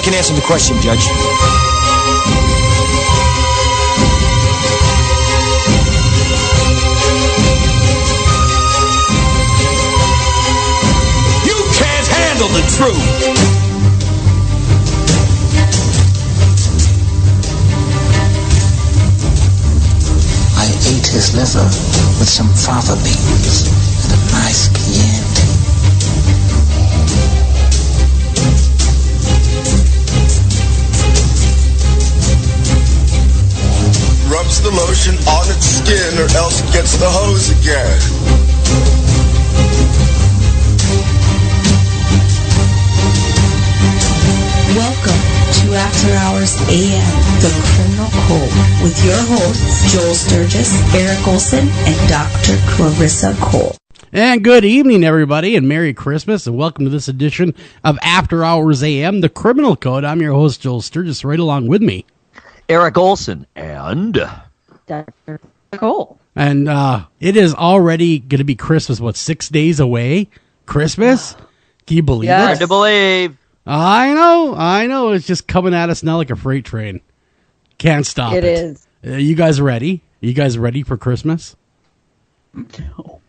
can answer the question, Judge. You can't handle the truth. I ate his liver with some fava beans and a nice Chianti. Rubs the lotion on its skin or else it gets the hose again. Welcome to After Hours AM, The Criminal Code, with your hosts, Joel Sturgis, Eric Olson, and Dr. Clarissa Cole. And good evening, everybody, and Merry Christmas, and welcome to this edition of After Hours AM, The Criminal Code. I'm your host, Joel Sturgis, right along with me, Eric Olson and Dr. Cole. And it is already going to be Christmas, 6 days away? Christmas? Can you believe it? Hard to believe. I know. It's just coming at us now like a freight train. Can't stop it. It is. You guys ready? You guys ready for Christmas? No.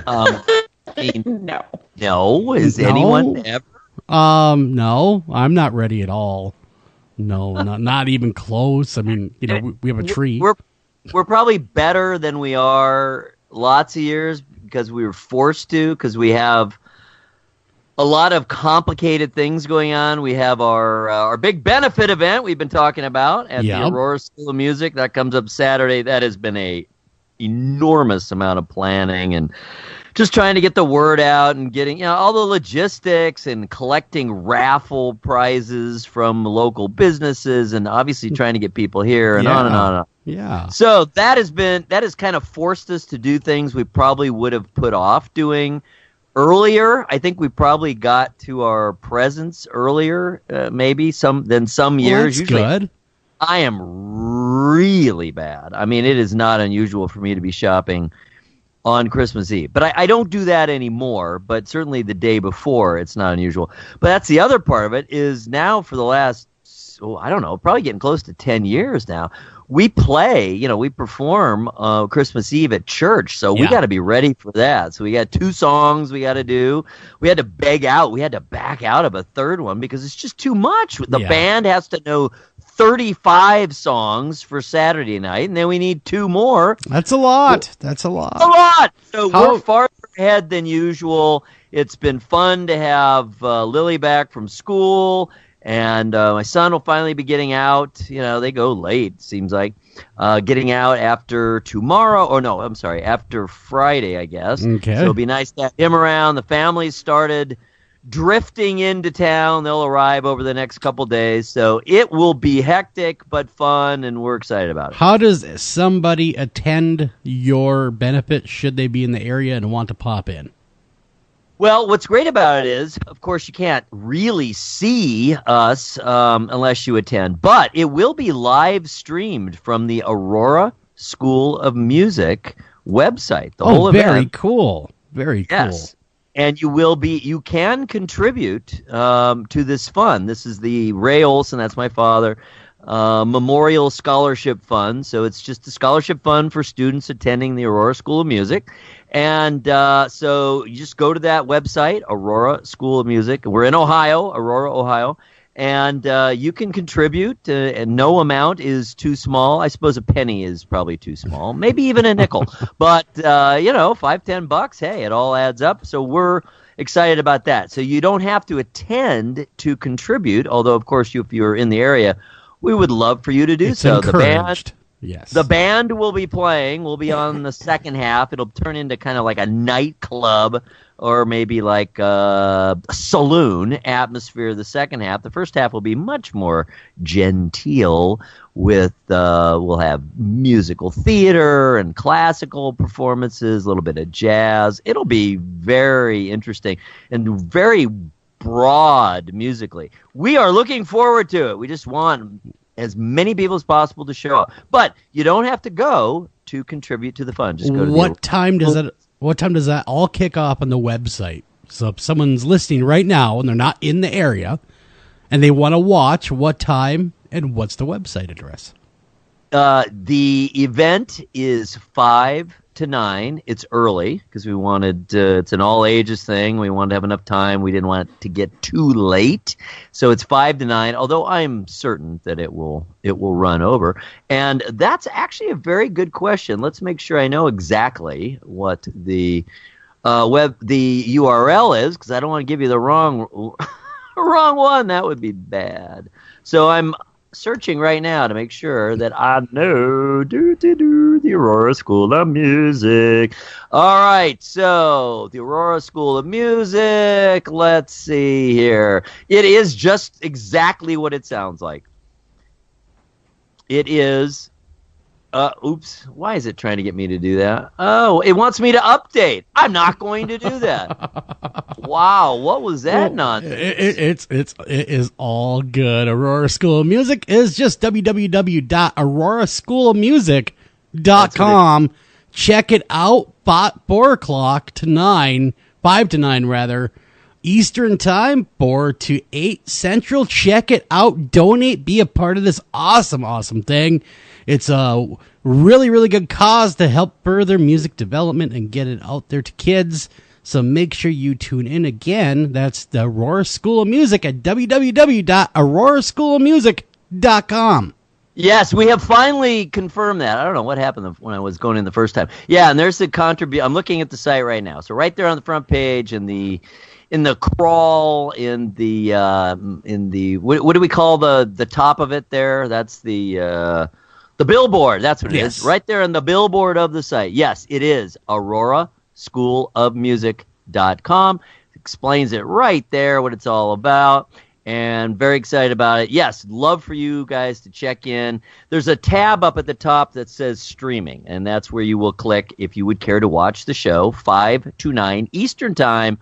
No. No. Is anyone ever? No. I'm not ready at all. No, not even close. I mean, we have a tree. We're probably better than we are lots of years because we were forced to, because we have a lot of complicated things going on. We have our big benefit event we've been talking about at the Aurora School of Music. That comes up Saturday. That has been a enormous amount of planning and just trying to get the word out and getting all the logistics and collecting raffle prizes from local businesses and obviously trying to get people here and on and on and on. Yeah. So that has kind of forced us to do things we probably would have put off doing earlier. I think we probably got to our presents earlier, maybe than some years. That's usually good. I am really bad. I mean, it is not unusual for me to be shopping on Christmas Eve. But I don't do that anymore, but certainly the day before, it's not unusual. But that's the other part of it is now for the last, probably getting close to 10 years now, we perform Christmas Eve at church, so we got to be ready for that. So we got 2 songs we got to do. We had to back out of a third one because it's just too much. The band has to know 35 songs for Saturday night, and then we need 2 more. That's a lot. So we're farther ahead than usual. It's been fun to have Lily back from school. And my son will finally be getting out. They go late, seems like. Getting out after after Friday, I guess. Okay. So it'll be nice to have him around. The family's started drifting into town. They'll arrive over the next couple days. So it will be hectic but fun, and we're excited about it. How does somebody attend your benefit should they be in the area and want to pop in? Well, what's great about it is, of course, you can't really see us unless you attend, but it will be live streamed from the Aurora School of Music website. The whole event. Very cool. Very cool. Yes. And you can contribute to this fund. This is the Ray Olson, that's my father, Memorial Scholarship Fund. So it's just a scholarship fund for students attending the Aurora School of Music. And so you just go to that website, Aurora School of Music. We're in Ohio, Aurora, Ohio. And you can contribute, and no amount is too small. I suppose a penny is probably too small, maybe even a nickel. But, $5-10, hey, it all adds up. So we're excited about that. So you don't have to attend to contribute, although, of course, if you're in the area, we would love for you to do so. Encouraged. The band will be playing. We'll be on the second half. It'll turn into kind of like a nightclub or maybe like a saloon atmosphere the second half. The first half will be much more genteel with, we'll have musical theater and classical performances, a little bit of jazz. It'll be very interesting and very broad musically. We are looking forward to it. We just want as many people as possible to show up. But you don't have to go to contribute to the fund. Just go to What time does that all kick off on the website? So if someone's listening right now and they're not in the area and they want to watch, what time and what's the website address? The event is 5 to 9. It's early because we wanted it's an all ages thing. We wanted to have enough time. We didn't want it to get too late, so it's 5 to 9. Although I'm certain that it will run over. And that's actually a very good question. Let's make sure I know exactly what the URL is, because I don't want to give you the wrong one. That would be bad. So I'm searching right now to make sure that I know the Aurora School of Music. All right, so the Aurora School of Music, let's see here. It is just exactly what it sounds like. It is oops, why is it trying to get me to do that? Oh, it wants me to update. I'm not going to do that. Wow, what was that nonsense? It is all good. Aurora School of Music is just www.auroraschoolofmusic.com. Check it out. 4 o'clock to 9, 5 to 9 rather, Eastern Time, 4 to 8 Central. Check it out. Donate. Be a part of this awesome thing. It's a really, really good cause to help further music development and get it out there to kids. So make sure you tune in again. That's the Aurora School of Music at www.auroraschoolofmusic.com. Yes, we have finally confirmed that. I don't know what happened when I was going in the first time. Yeah, and there's the contribute. I'm looking at the site right now. So right there on the front page in the crawl, in the what do we call the top of it there? That's the billboard. That's what it is. Right there on the billboard of the site. Yes, it is auroraschoolofmusic.com. Explains it right there, what it's all about. And very excited about it. Yes, love for you guys to check in. There's a tab up at the top that says streaming, and that's where you will click if you would care to watch the show 5 to 9 Eastern Time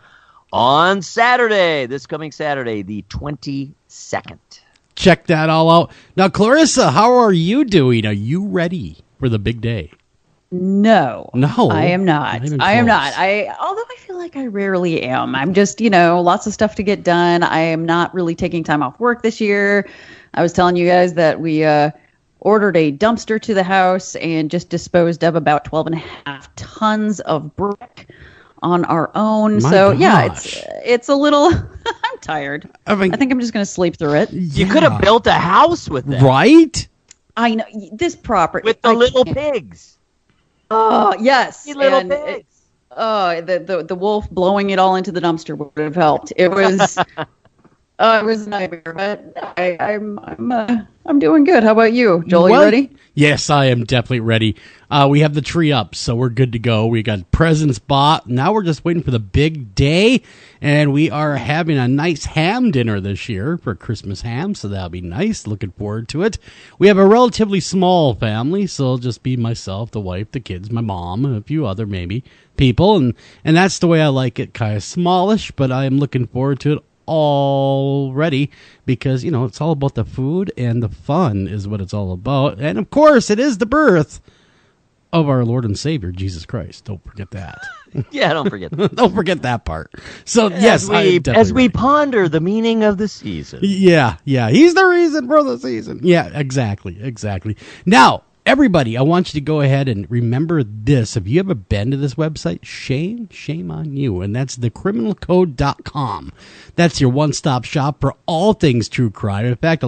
on Saturday, this coming Saturday, the 22nd. Check that all out. Now, Clarissa, how are you doing? Are you ready for the big day? No, I am not. Although I feel like I rarely am. I'm just, lots of stuff to get done. I am not really taking time off work this year. I was telling you guys that we ordered a dumpster to the house and just disposed of about 12.5 tons of brick on our own. It's a little, I'm tired. I think I'm just going to sleep through it. You could have built a house with that. Right? I know. This property. With the little pigs. Oh, yes. Little pigs. The wolf blowing it all into the dumpster would have helped. It was it was a nightmare, but I'm doing good. How about you, Joel? You ready? Yes, I am definitely ready. We have the tree up, so we're good to go. We got presents bought. Now we're just waiting for the big day, and we are having a nice ham dinner this year for Christmas ham, so that'll be nice. Looking forward to it. We have a relatively small family, so it'll just be myself, the wife, the kids, my mom, and a few other maybe people, and that's the way I like it, kind of smallish, but I am looking forward to it already because it's all about the food and the fun is what it's all about. And of course it is the birth of our Lord and Savior Jesus Christ. Don't forget that. Yeah, don't forget that. Don't forget that part. So yes, as we ponder the meaning of the season. Yeah, he's the reason for the season. Yeah, exactly. Now everybody, I want you to go ahead and remember this. If you ever been to this website, shame on you. And that's thecriminalcode.com. That's your one-stop shop for all things true crime. In fact,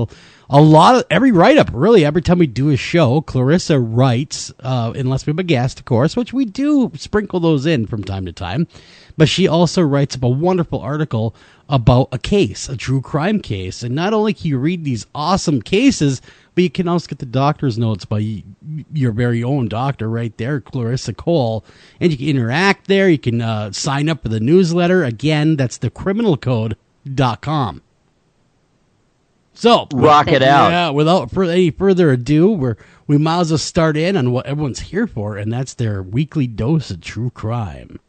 every write-up, really, every time we do a show, Clarissa writes, unless we have a guest, of course, which we do sprinkle those in from time to time. But she also writes up a wonderful article about a case, a true crime case. And not only can you read these awesome cases, but you can also get the doctor's notes by your very own doctor right there, Clarissa Cole. And you can interact there. You can sign up for the newsletter. Again, that's thecriminalcode.com. So, rock it out. Yeah, without any further ado, we might as well start in on what everyone's here for, and that's their weekly dose of true crime.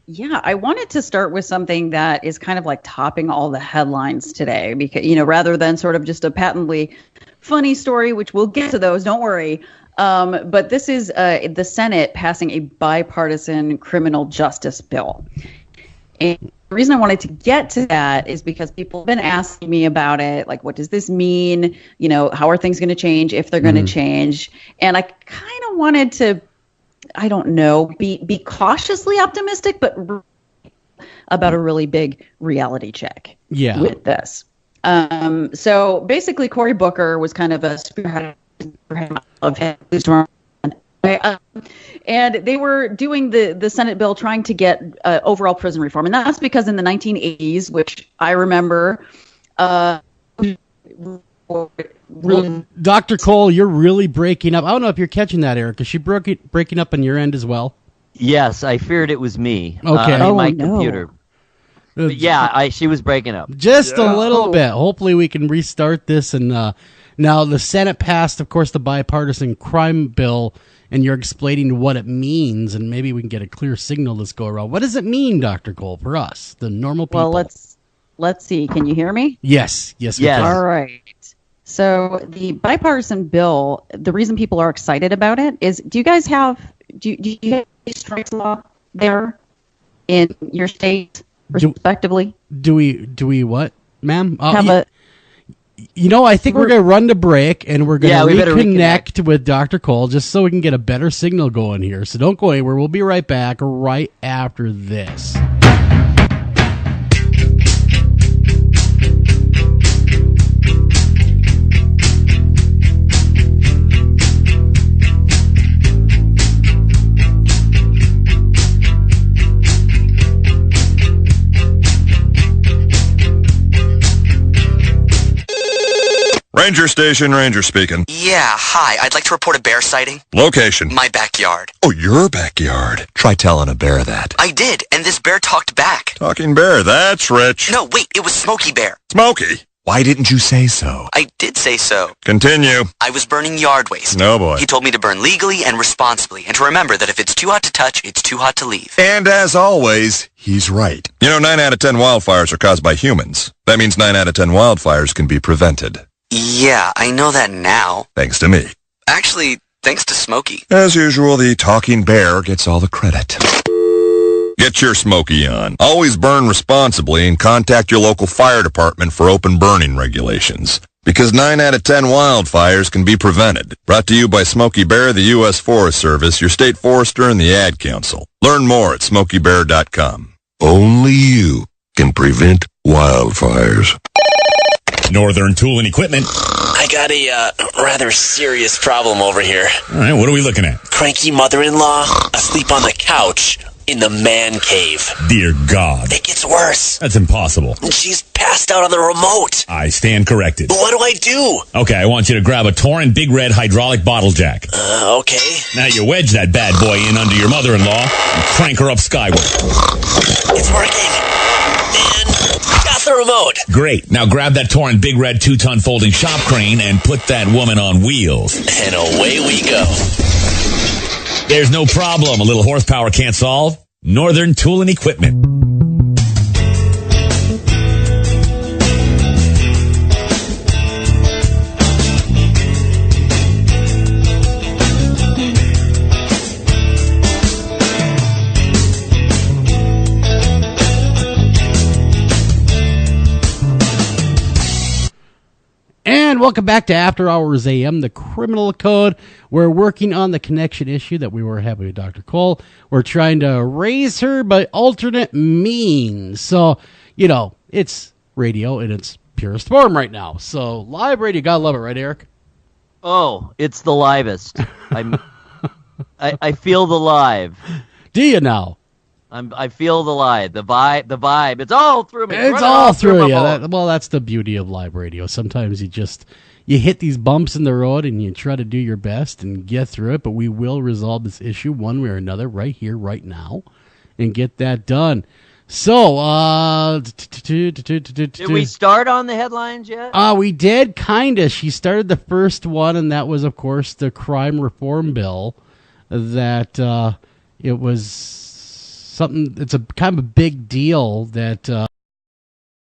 Yeah, I wanted to start with something that is kind of like topping all the headlines today because, rather than sort of just a patently funny story, which we'll get to those, don't worry. But this is the Senate passing a bipartisan criminal justice bill. And reason I wanted to get to that is because people have been asking me about it. Like, what does this mean? How are things going to change if they're going to change? And I kind of wanted to, I don't know, be cautiously optimistic, but about a really big reality check with this. So basically, Cory Booker was kind of a spearhead of him. And they were doing the Senate bill trying to get overall prison reform. And that's because in the 1980s, which I remember... Dr. Cole, you're really breaking up. I don't know if you're catching that, Eric. Is she breaking up on your end as well? Yes, I feared it was me. Okay. My computer. But yeah, she was breaking up. Just a little bit. Hopefully we can restart this. And now the Senate passed, of course, the bipartisan crime bill, and you're explaining what it means, and maybe we can get a clear signal this go around. What does it mean, Dr. Cole, for us, the normal people? Well, let's see. Can you hear me? Yes, we can. All right. So the bipartisan bill, the reason people are excited about it is, do you guys have a strikes law there in your state, respectively? Do we what, ma'am? I think we're going to run to break, and we're going to reconnect with Dr. Cole just so we can get a better signal going here. So don't go anywhere. We'll be right back right after this. Ranger Station, Ranger speaking. Yeah, hi. I'd like to report a bear sighting. Location. My backyard. Oh, your backyard. Try telling a bear that. I did, and this bear talked back. Talking bear, that's rich. No, wait, it was Smokey Bear. Smokey? Why didn't you say so? I did say so. Continue. I was burning yard waste. No, boy. He told me to burn legally and responsibly, and to remember that if it's too hot to touch, it's too hot to leave. And as always, he's right. 9 out of 10 wildfires are caused by humans. That means 9 out of 10 wildfires can be prevented. Yeah, I know that now. Thanks to me. Actually, thanks to Smokey. As usual, the talking bear gets all the credit. Get your Smokey on. Always burn responsibly and contact your local fire department for open burning regulations. Because 9 out of 10 wildfires can be prevented. Brought to you by Smokey Bear, the U.S. Forest Service, your state forester, and the Ad Council. Learn more at smokeybear.com. Only you can prevent wildfires. Northern Tool and Equipment. I got a rather serious problem over here. All right, what are we looking at? Cranky mother-in-law asleep on the couch in the man cave. Dear God. It gets worse. That's impossible. She's passed out on the remote. I stand corrected. What do I do? Okay, I want you to grab a Torrin Big Red hydraulic bottle jack. Okay. Now you wedge that bad boy in under your mother-in-law and crank her up skyward. It's working. And got the remote. Great. Now grab that Torrin Big Red 2-ton folding shop crane and put that woman on wheels. And away we go. There's no problem a little horsepower can't solve. Northern Tool and Equipment. And welcome back to After Hours AM, the Criminal Code. We're working on the connection issue that we were having with Dr. Cole. We're trying to raise her by alternate means. So, it's radio in its purest form right now. So, live radio, gotta love it, right, Eric? Oh, it's the livest. I feel the live. Do you now? I feel the live, the vibe. It's all through me. It's all through you. That's the beauty of live radio. Sometimes you hit these bumps in the road and you try to do your best and get through it. But we will resolve this issue one way or another right here, right now, and get that done. So, did we start on the headlines yet? We did, kinda. She started the first one, and that was, of course, the crime reform bill. That it was something. It's a kind of a big deal that